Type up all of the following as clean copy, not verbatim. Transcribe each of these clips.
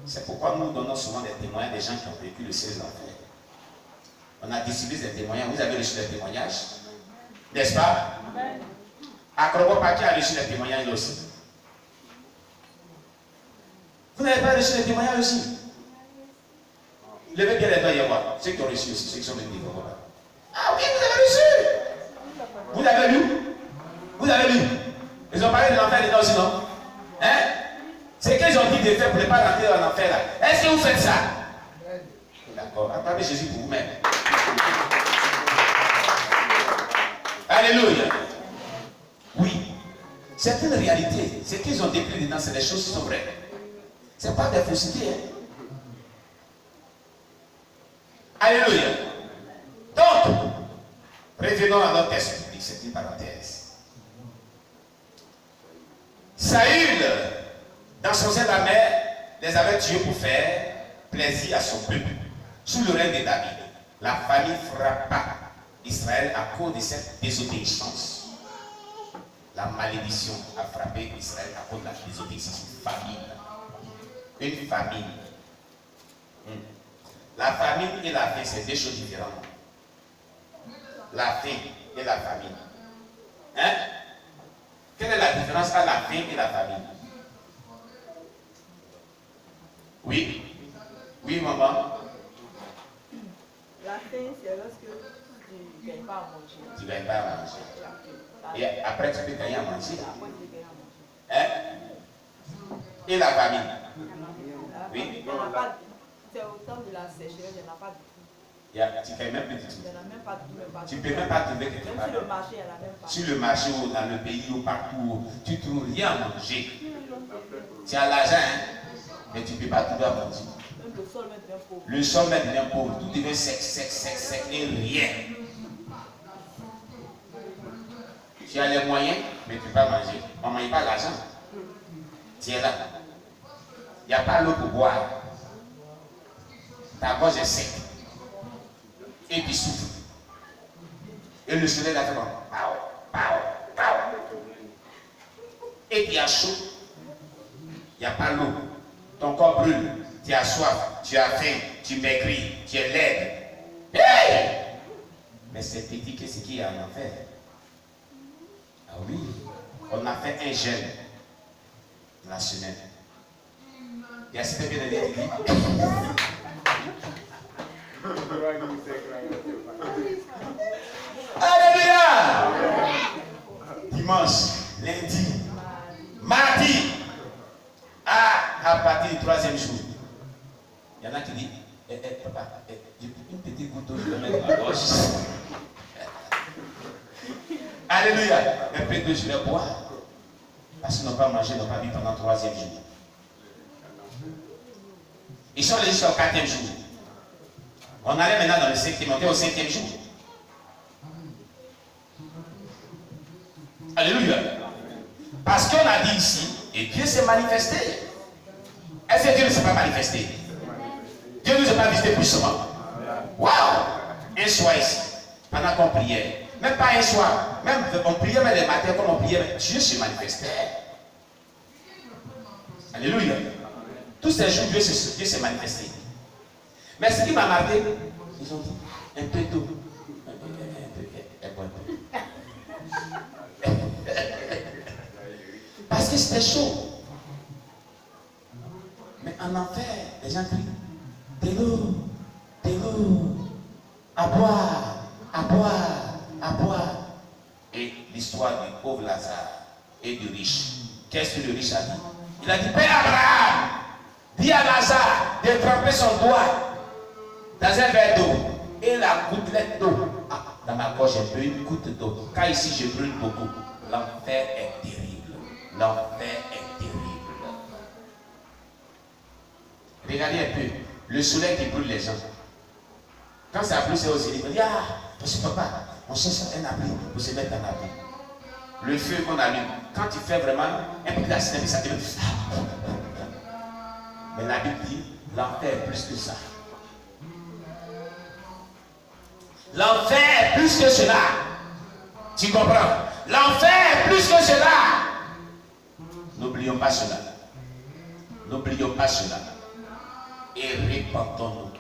C'est pourquoi nous donnons souvent des témoignages des gens qui ont vécu le ciel et l'enfer. On a distribué des témoignages. Vous avez reçu des témoignages, n'est-ce pas? Acrobat qui a reçu des témoignages aussi. Vous n'avez pas reçu des témoignages aussi? Levez bien les mains et voir. Ceux qui ont reçu aussi, ceux qui sont venus. Ah oui, vous avez reçu. Vous avez lu? Vous avez lu? Ils ont parlé de l'enfer dedans aussi, non? Hein? C'est qu'ils ont dit de faire pour ne pas rentrer dans l'enfer là. Est-ce que vous faites ça? D'accord. Acclamez Jésus pour vous-même. Alléluia. Oui. C'est une réalité. Ce qu'ils ont décrit dedans, c'est des choses qui sont vraies. Ce n'est pas des faussetés. Hein? Alléluia. Donc, revenons à notre texte biblique, c'est une parenthèse. Saül, dans son sein la mère, les avait tués pour faire plaisir à son peuple. Sous le règne de David, la famille frappa Israël à cause de cette désobéissance. La malédiction a frappé Israël à cause de la désobéissance. Une famine. La famine et la faim, c'est deux choses différentes. La faim et la famine. Hein? Quelle est la différence entre la faim et la famine? Oui? Oui, maman? La faim, c'est lorsque tu ne gagnes pas à manger. Tu ne gagnes pas à manger. Et après, tu peux gagner à manger. Hein? Et la famine? Oui? C'est au temps de la sécheresse, il n'y en a pas du tout. Tu ne fais même plus du tout. Il n'y en a même pas du tout. Tu ne peux même pas trouver quelque part. Même sur le marché, il n'y en a même pas. Sur le marché ou dans le pays ou partout, tu ne trouves rien à manger. Tu as l'argent, hein, mais tu ne peux pas trouver à manger. Même le sol même devient pauvre. Le sol même devient pauvre. Tout devient sec et rien. Tu as les moyens, mais tu ne peux pas manger. On ne mange pas l'argent. Tu es là. Il n'y a pas l'eau pour boire. Ta gorge est sec. Et tu souffres. Et le soleil là fait comme et tu as chaud. Il n'y a pas l'eau. Ton corps brûle. Tu as soif. Tu as faim. Tu maigris. Tu es laide. Hey! Mais c'est petit que ce qu'il y a en enfer. Ah oui. On a fait un jeûne la semaine. Il y a cette bien aimé qui dit. Alléluia! Dimanche, lundi, mardi, à partir du 3e jour. Il y en a qui disent, papa, une petite goutte d'eau, je vais mettre dans la gorge. Alléluia! Un peu d'eau, je vais boire. Parce qu'ils n'ont pas mangé, ils n'ont pas bu pendant le 3e jour. Ils sont allés jusqu'au 4e jour. On allait maintenant dans le 5e, on était au 5e jour. Alléluia. Parce qu'on a dit ici, et Dieu s'est manifesté. Est-ce que Dieu ne s'est pas manifesté? Dieu ne nous a pas visité puissamment. Waouh! Un soir ici, pendant qu'on priait, même pas un soir, même on priait même les matins comme on priait, Dieu s'est manifesté. Alléluia. Tous ces jours, Dieu s'est manifesté. Mais ce qui m'a marqué, ils ont dit un peu d'eau. Parce que c'était chaud. Mais en enfer, les gens crient de l'eau, à boire, à boire, à boire. Et l'histoire du pauvre Lazare et du riche. Qu'est-ce que le riche a dit? Il a dit, Père Abraham, dis à Lazare de tremper son doigt dans un verre d'eau et la gouttelette d'eau. Ah, dans ma gorge, j'ai bu une goutte d'eau. Car ici, je brûle beaucoup. L'enfer est terrible. L'enfer est terrible. Regardez un peu. Le soleil qui brûle les gens. Quand ça brûle, c'est aussi. Il dit, ah, parce que papa, on cherche un abri pour se mettre en abri. Le feu qu'on allume, quand tu fais vraiment un peu d'accident, ça te met. Mais la Bible dit, l'enfer est plus que ça. L'enfer est plus que cela. Tu comprends? L'enfer est plus que cela. N'oublions pas cela. N'oublions pas cela. et répandons-nous.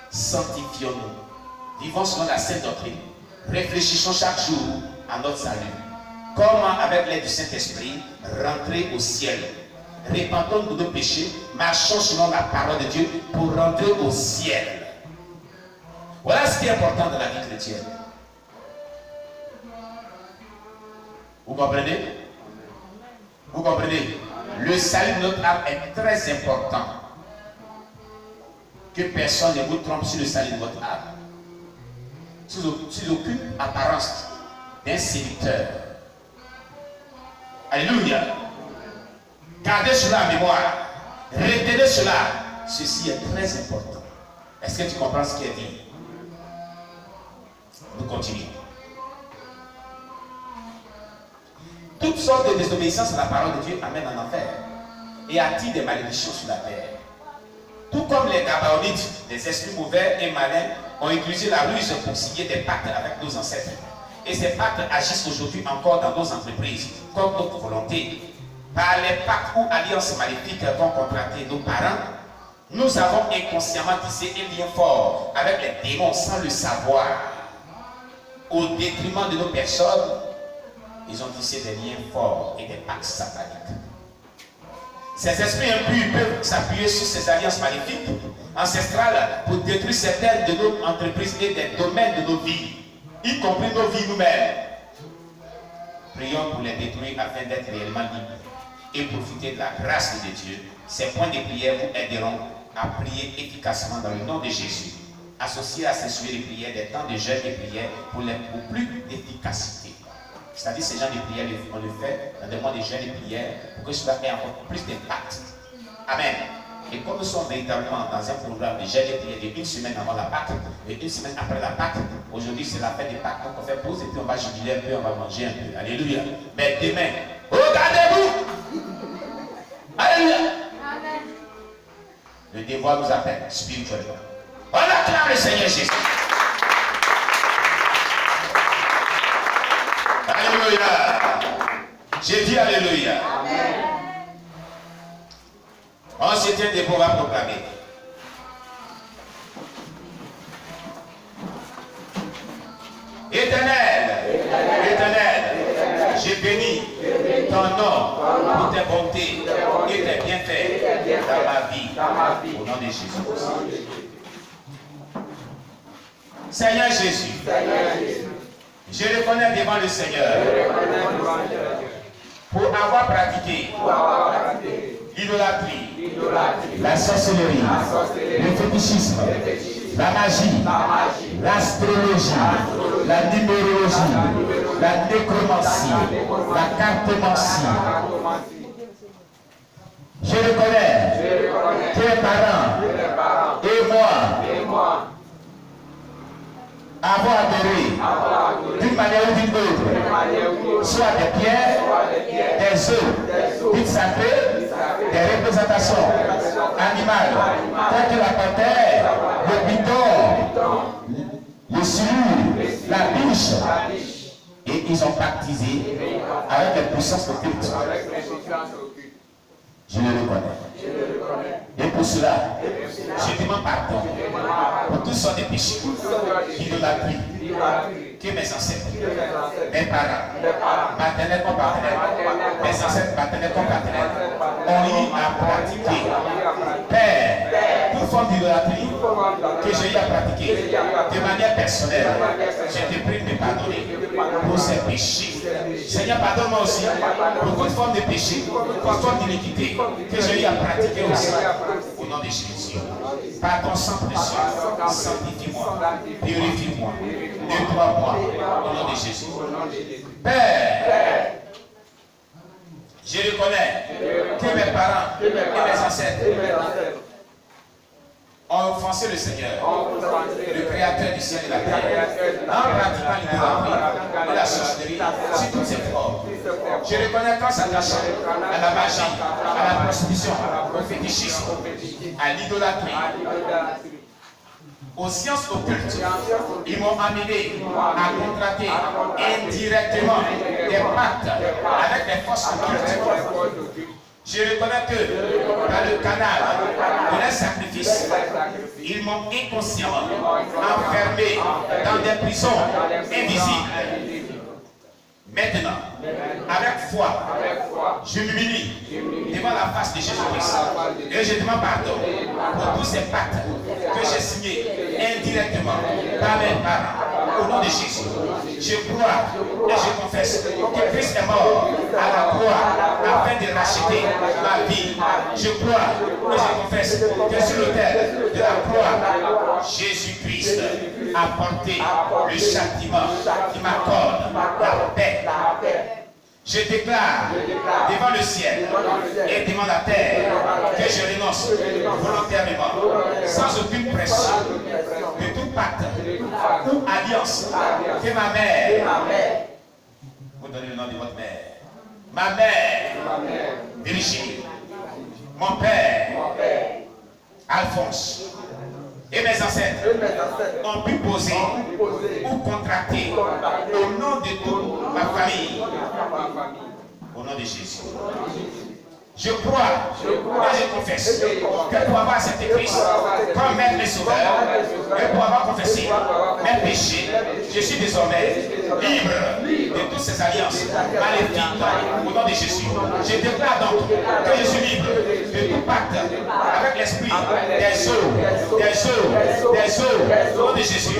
Sanctifions-nous. Vivons selon la sainte doctrine. Réfléchissons chaque jour à notre salut. Comment, avec l'aide du Saint-Esprit, rentrer au ciel. Répandons-nous de nos péchés. Marchons selon la parole de Dieu pour rentrer au ciel. Voilà ce qui est important dans la vie chrétienne. Vous comprenez? Vous comprenez? Le salut de notre âme est très important. Que personne ne vous trompe sur le salut de votre âme. Sous aucune apparence d'un séducteur. Alléluia. Gardez cela en mémoire. Retenez cela. Ceci est très important. Est-ce que tu comprends ce qui est dit? Nous continuons. Toutes sortes de désobéissances à la parole de Dieu amènent en enfer et attirent des malédictions sur la terre. Tout comme les Gabaonites, les esprits mauvais et malins, ont utilisé la ruse pour signer des pactes avec nos ancêtres. Et ces pactes agissent aujourd'hui encore dans nos entreprises, comme notre volonté. Par les pactes ou alliances maléfiques qu'ont contracté nos parents, nous avons inconsciemment tissé un lien fort avec les démons sans le savoir. Au détriment de nos personnes, ils ont tissé des liens forts et des pactes sataniques. Ces esprits impurs peuvent s'appuyer sur ces alliances maléfiques ancestrales pour détruire certaines de nos entreprises et des domaines de nos vies, y compris nos vies nous-mêmes. Prions pour les détruire afin d'être réellement libres et profiter de la grâce de Dieu. Ces points de prière vous aideront à prier efficacement dans le nom de Jésus. Associez à ces sujets de prière des temps de jeûne et prière pour plus d'efficacité. C'est-à-dire ces gens de prière, on le fait dans des mois de jeûne et prière pour que cela ait encore plus d'impact. Amen. Et comme nous sommes véritablement dans un programme de jeûne et prière de une semaine avant la Pâque et une semaine après la Pâque, aujourd'hui c'est la fête des Pâques, donc on fait pause et puis on va jubiler un peu, on va manger un peu. Alléluia. Mais demain, regardez-vous. Alléluia. Amen. Le devoir nous appelle spirituellement. On acclame le Seigneur Jésus. Alléluia. J'ai dit Alléluia. Amen. On se tient debout, on va proclamer. Éternel, Éternel, j'ai béni ton nom pour tes bontés et tes bienfaits dans ma vie. Au nom de Jésus. Seigneur Jésus, je reconnais devant le Seigneur pour avoir pratiqué l'idolâtrie, la sorcellerie, le fétichisme, la magie, l'astrologie, la numérologie, la nécromancie, la cartomancie. Je reconnais que les parents et moi avoir adoré d'une manière ou d'une autre, soit des pierres, des œufs, des sacrés, des représentations animales, telles que la panthère, le python, le silure, la biche. Et ils ont baptisé avec les puissances occultes. Je le reconnais. Et pour cela, je demande pardon pour toutes sortes de péchés, d'idolâtrie, que mes ancêtres, mes parents, maternels comme paternels, mes ancêtres maternels comme paternels, ont eu à pratiquer. Père, toute forme d'idolâtrie que j'ai eu à pratiquer de manière personnelle, je te prie de me pardonner pour ces péchés. Seigneur, pardonne-moi aussi pour toute forme de péché, toute forme d'iniquité que j'ai eu à pratiquer aussi. Au nom de Jésus, par ton sang précieux, sanctifie-moi, purifie-moi, nettoie-moi, au nom de Jésus. Père, je reconnais que mes parents et mes ancêtres ont offensé le Seigneur, le Créateur du ciel et de la terre, en pratiquant l'idolâtrie et la sorcellerie sur toutes ses formes. Je reconnais qu'en s'attachant à la magie, à la prostitution, au fétichisme, à l'idolâtrie, aux sciences occultes, ils m'ont amené à contracter indirectement des pactes avec les forces occultes. Je reconnais que dans le canal de leur sacrifice, Ils m'ont inconsciemment enfermé dans des prisons invisibles. Maintenant, avec foi, je m'humilie devant la face de Jésus-Christ et je demande pardon pour tous ces pactes que j'ai signés indirectement par mes parents. Au nom de Jésus, je crois et je confesse que Christ est mort à la croix afin de racheter ma vie. Je crois et je confesse que sur l'autel de la croix, Jésus-Christ a porté le châtiment qui m'accorde la paix. Je déclare devant le ciel et devant la terre que je renonce volontairement, sans aucune pression, de tout pacte ou alliance que ma mère, vous donnez le nom de votre mère, ma mère, Virginie, mon père, Alphonse, et mes ancêtres ont pu poser ou contracter au nom de toute ma famille, au nom de Jésus. Je crois et je confesse que pour avoir accepté Christ comme maître et sauveur, et pour avoir confessé mes péchés, je suis désormais libre de toutes ces alliances maléfiques au nom de Jésus. Je déclare donc que je suis libre de tout pacte avec l'esprit des eaux, au nom de Jésus.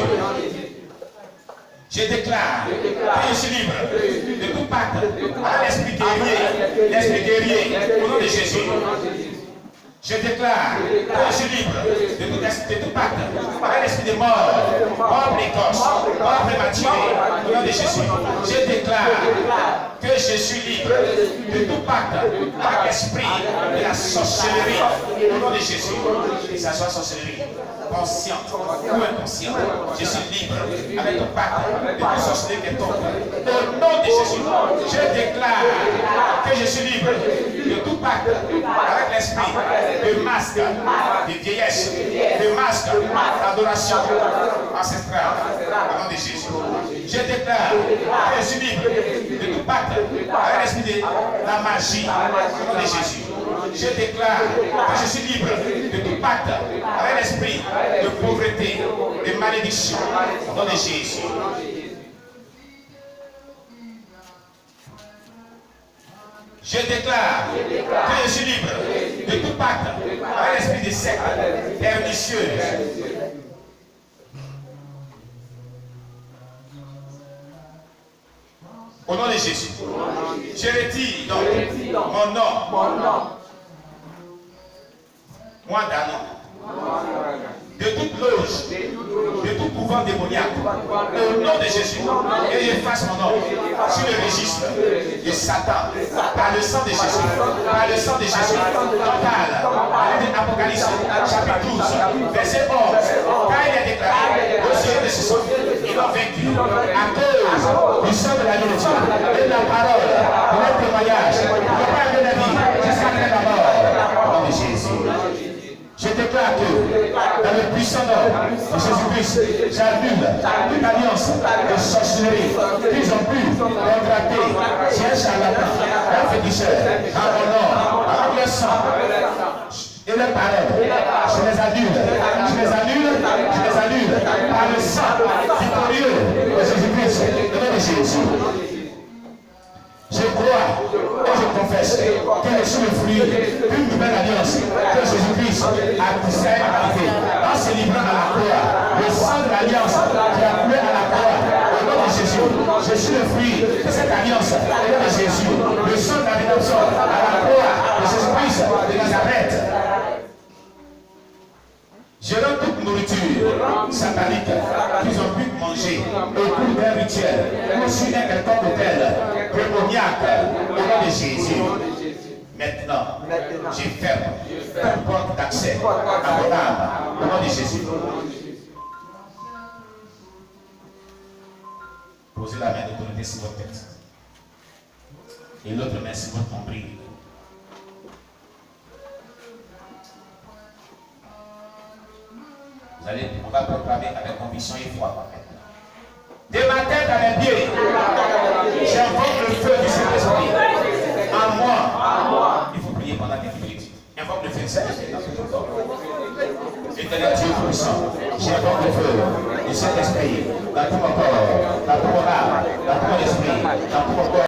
Je déclare que je suis libre de tout pacte avec l'esprit guerrier, au nom de Jésus. Je déclare que je suis libre de tout pacte avec l'esprit de mort précoce, mort prématurée, au nom de Jésus. Je déclare que je suis libre de tout pacte avec l'esprit de la sorcellerie, au nom de Jésus. Que ça soit sorcellerie consciente ou inconsciente, je suis libre avec tout pacte de toute sorcellerie qui tombe. Au nom de Jésus, je déclare que je suis libre de tout pacte avec l'esprit de masque, de vieillesse, de masque d'adoration ancestrale, au nom de Jésus. Je déclare que je suis libre de tout pacte avec l'esprit de la magie, au nom de Jésus. Je déclare que je suis libre de tout pacte avec l'esprit de pauvreté, de malédiction, au nom de Jésus. Je déclare que je suis libre de tout pacte avec l'esprit de secte pernicieuse. Au nom de Jésus, je retire donc mon nom, moi Danon, de toute loge, de tout pouvoir démoniaque, au nom de Jésus, et j'efface mon nom sur le registre de Satan, par le sang de Jésus, par le sang de Jésus, total, Apocalypse, chapitre 12, verset 11, car il est déclaré, au sujet de ce sang, ils l'ont vaincu, à cause du sang de la vie de Dieu, et de la parole, de leur témoignage, ils n'ont pas eu la vie, jusqu'à la mort, au nom de Jésus. Je déclare que dans le puissant nom de Jésus-Christ, j'annule toute alliance de sorcellerie qu'ils ont pu contracter chez un charlatan, un féticheur, en mon nom, en leur sang et leurs paroles. Je les annule, par le sang victorieux de Jésus-Christ, au nom de Jésus. Je crois et je confesse que je suis le fruit d'une nouvelle alliance que Jésus-Christ a tissée à l'humanité en se livrant à la croix. Le sang de l'alliance qui a coulé à la croix au nom de Jésus. Je suis le fruit de cette alliance au nom de Jésus. Le sang de la rédemption à la croix de Jésus-Christ de Nazareth. Je donne toute nourriture satanique qu'ils ont pu manger au cours d'un rituel ou sur un quelconque autel démoniaque au nom de Jésus. Maintenant, je ferme toute porte d'accès à mon âme au nom de Jésus. Posez la main d'autorité sur votre tête et l'autre main sur votre nombril. On va proclamer avec conviction et foi. De ma tête à mes pieds, j'invoque le feu du Saint-Esprit en moi. Il faut prier pendant quelques minutes. Invoque le feu du Saint-Esprit dans tout ton corps. est le Dieu puissant. J'invoque le feu du Saint-Esprit dans tout mon corps, dans tout